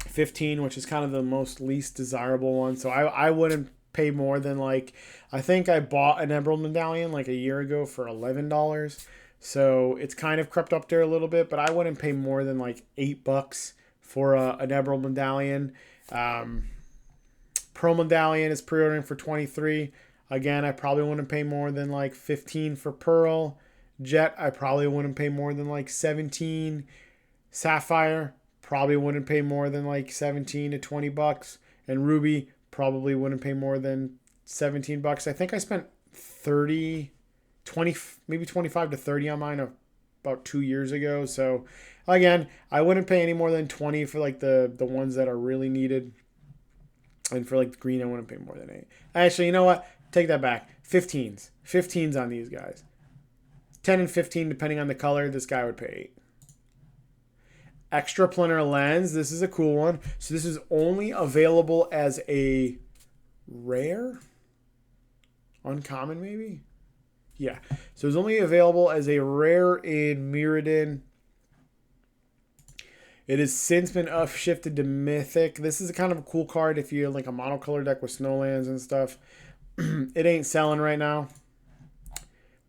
15, which is kind of the most least desirable one. So I wouldn't pay more than I think I bought an Emerald Medallion like a year ago for $11. So it's kind of crept up there a little bit, but I wouldn't pay more than like $8 for an Emerald Medallion. Pearl Medallion is pre-ordering for 23. Again, I probably wouldn't pay more than like 15 for Pearl. Jet, I probably wouldn't pay more than like 17. Sapphire, probably wouldn't pay more than like 17 to $20. And Ruby, probably wouldn't pay more than $17. I think I spent 30, 20, maybe 25 to 30 on mine about 2 years ago. So again, I wouldn't pay any more than 20 for like the ones that are really needed. And for like the green, I wouldn't pay more than 8. Actually, you know what? Take that back. 15s. 15s on these guys. 10 and 15, depending on the color, this guy would pay 8. Extraplanar Lens. This is a cool one. So this is only available as a rare? Uncommon, maybe? Yeah. So it's only available as a rare in Mirrodin. It has since been upshifted to Mythic. This is kind of a cool card if you're like a monocolor deck with Snowlands and stuff. It ain't selling right now.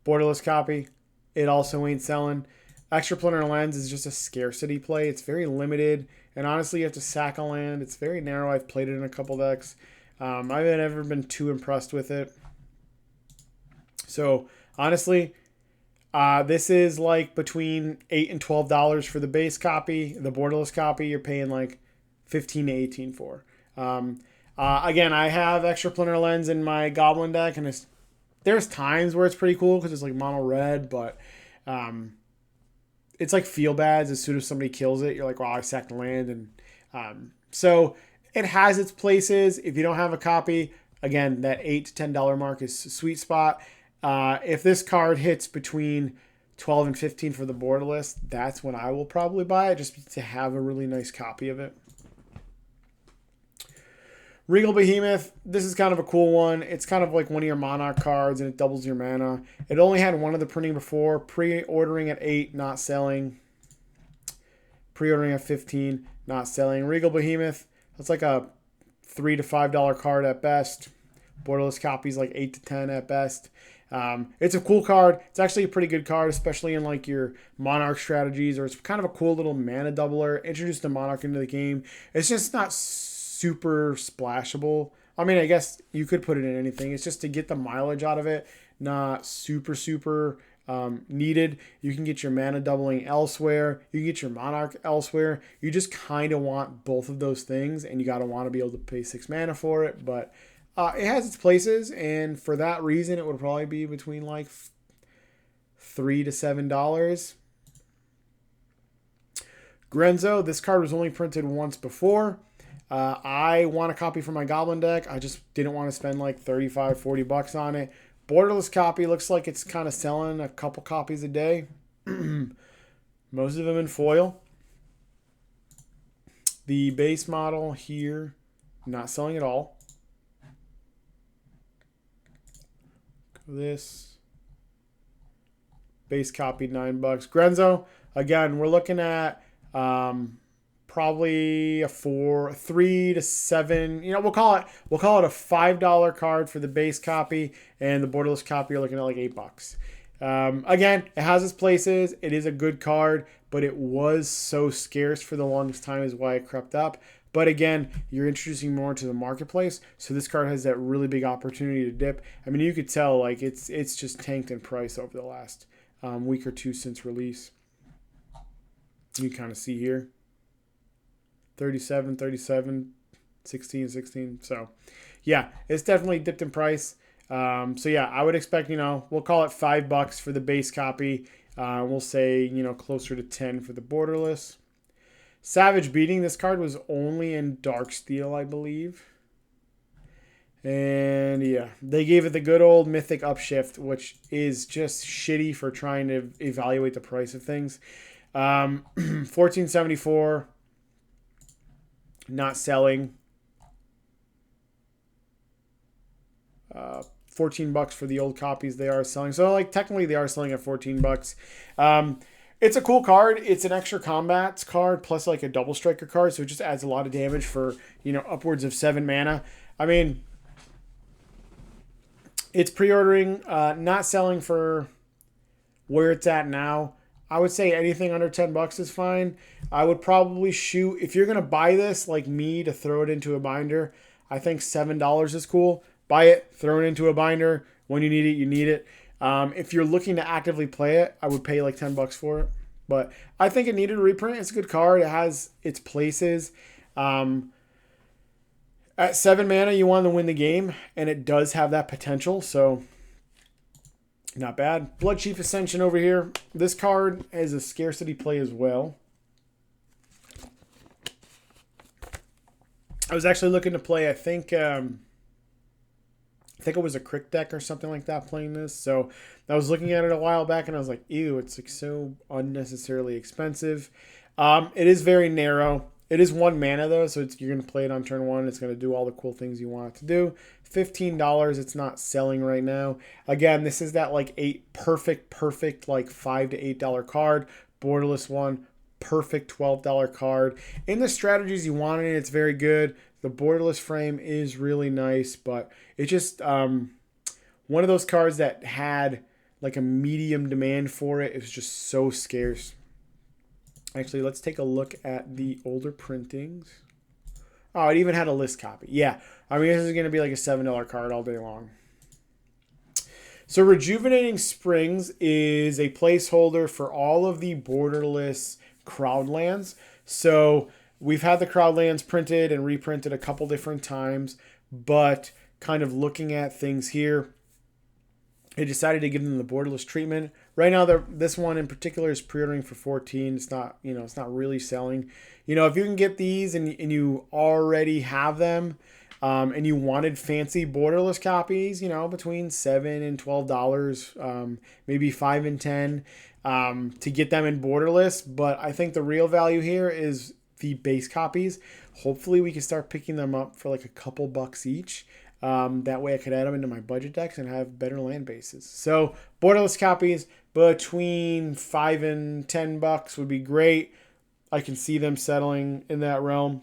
Borderless copy. It also ain't selling. Extraplanar Lens is just a scarcity play. It's very limited. And honestly, you have to sack a land. It's very narrow. I've played it in a couple decks. I've never been too impressed with it. So, honestly, this is like between $8 and $12 for the base copy. The borderless copy, you're paying like 15 to 18 for. Again, I have Extraplanar Lens in my Goblin deck, and there's times where it's pretty cool because it's like mono red, but it's like feel bads as soon as somebody kills it. You're like, wow, I sacked the land. And so it has its places. If you don't have a copy, again, that $8 to $10 mark is a sweet spot. If this card hits between 12 and 15 for the borderless, that's when I will probably buy it, just to have a really nice copy of it. Regal Behemoth, this is kind of a cool one. It's kind of like one of your Monarch cards, and it doubles your mana. It only had one of the printing before. Pre-ordering at 8, not selling. Pre-ordering at 15, not selling. Regal Behemoth, that's like a $3 to $5 card at best. Borderless copies like 8 to 10 at best. It's a cool card. It's actually a pretty good card, especially in like your Monarch strategies, or it's kind of a cool little mana doubler. Introduce the Monarch into the game. It's just not super splashable. I mean, I guess you could put it in anything. It's just to get the mileage out of it, not super needed. You can get your mana doubling elsewhere. You can get your Monarch elsewhere. You just kind of want both of those things, and you got to want to be able to pay 6 mana for it, but it has its places, and for that reason, it would probably be between like $3 to $7. Grenzo, this card was only printed once before. I want a copy for my Goblin deck. I just didn't want to spend like 35, 40 bucks on it. Borderless copy looks like it's kind of selling a couple copies a day. Most of them in foil. The base model here, not selling at all. This base copy, $9. Grenzo, again, we're looking at probably a 3 to 7. You know, we'll call it a $5 card for the base copy, and the borderless copy you're looking at like $8. Again, it has its places. It is a good card, but it was so scarce for the longest time is why it crept up. But again, you're introducing more into the marketplace, so this card has that really big opportunity to dip. I mean, you could tell like it's just tanked in price over the last week or two since release. You kind of see here. 37, 37, 16, 16. So, yeah, it's definitely dipped in price. So, yeah, I would expect, you know, we'll call it $5 for the base copy. We'll say, you know, closer to 10 for the borderless. Savage Beating, this card was only in Dark Steel, I believe. And, yeah, they gave it the good old Mythic Upshift, which is just shitty for trying to evaluate the price of things. 1474. Not selling. $14 for the old copies they are selling. So like technically they are selling at $14. It's a cool card. It's an extra combats card plus like a double striker card, so it just adds a lot of damage for, you know, upwards of 7 mana. I mean, it's pre-ordering, not selling for where it's at now. I would say anything under $10 is fine. I would probably shoot, if you're going to buy this like me to throw it into a binder, I think $7 is cool. Buy it, throw it into a binder. When you need it, you need it. If you're looking to actively play it, I would pay like $10 for it. But I think it needed a reprint. It's a good card. It has its places. At 7 mana, you want to win the game, and it does have that potential. So not bad. Blood Chief Ascension over here. This card is a scarcity play as well. I was actually looking to play, I think it was a Crick deck or something like that playing this. So I was looking at it a while back and I was like, ew, it's like so unnecessarily expensive. It is very narrow. It is 1 mana though, so you're going to play it on turn 1. It's going to do all the cool things you want it to do. $15. It's not selling right now. Again, this is that like perfect like $5 to $8 card. Borderless one, perfect $12 card. In the strategies you want it, it's very good. The borderless frame is really nice, but it's just one of those cards that had like a medium demand for it. It was just so scarce. Actually, let's take a look at the older printings. Oh, it even had a list copy. Yeah, I mean, this is going to be like a $7 card all day long. So Rejuvenating Springs is a placeholder for all of the borderless Crowdlands. So we've had the Crowdlands printed and reprinted a couple different times, but kind of looking at things here, I decided to give them the borderless treatment. Right now, this one in particular is pre-ordering for $14. It's not, you know, it's not really selling. You know, if you can get these and you already have them, and you wanted fancy borderless copies, you know, between $7 and $12, maybe $5 and $10, to get them in borderless. But I think the real value here is the base copies. Hopefully, we can start picking them up for like a couple bucks each. That way I could add them into my budget decks and have better land bases. So borderless copies between $5 and $10 would be great. I can see them settling in that realm,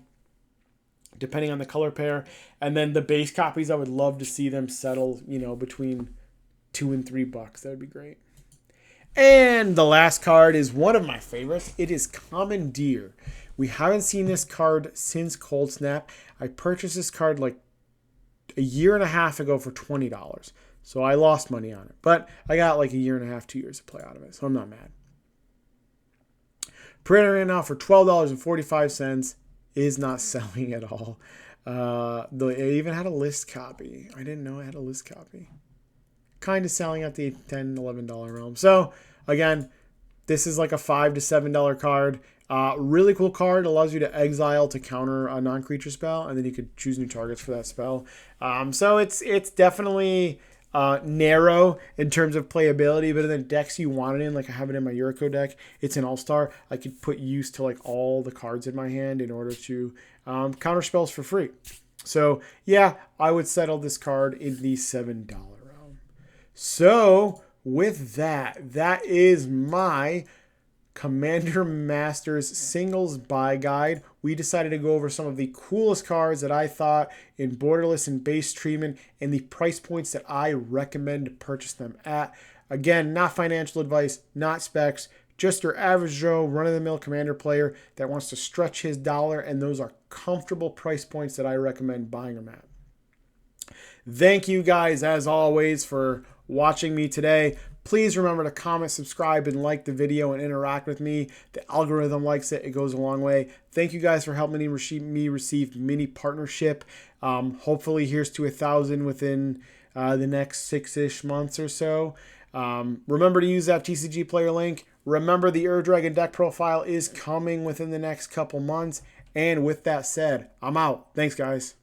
depending on the color pair. And then the base copies, I would love to see them settle, you know, between $2 and $3. That would be great. And the last card is one of my favorites. It is Commandeer. We haven't seen this card since Cold Snap. I purchased this card like a year and a half ago for $20. So I lost money on it. But I got like a year and a half, 2 years to play out of it. So I'm not mad. Printer right now for $12.45 is not selling at all. It even had a list copy. I didn't know it had a list copy. Kind of selling at the $10, $11 realm. So again, this is like a $5 to $7 card. Really cool card. It allows you to exile to counter a non-creature spell, and then you could choose new targets for that spell. So it's definitely narrow in terms of playability, but in the decks you want it in, like I have it in my Yuriko deck, it's an all-star. I could put use to like all the cards in my hand in order to counter spells for free. So yeah, I would settle this card in the $7 realm. So with that, that is my Commander Masters singles buy guide. We decided to go over some of the coolest cards that I thought in borderless and base treatment and the price points that I recommend to purchase them at. Again, not financial advice, not specs, just your average Joe, run-of-the-mill Commander player that wants to stretch his dollar, and those are comfortable price points that I recommend buying them at. Thank you guys, as always, for watching me today. Please remember to comment, subscribe, and like the video and interact with me. The algorithm likes it. It goes a long way. Thank you guys for helping me receive mini partnership. Hopefully, here's to 1,000 within the next 6-ish months or so. Remember to use that TCG player link. Remember, the Dragon deck profile is coming within the next couple months. And with that said, I'm out. Thanks, guys.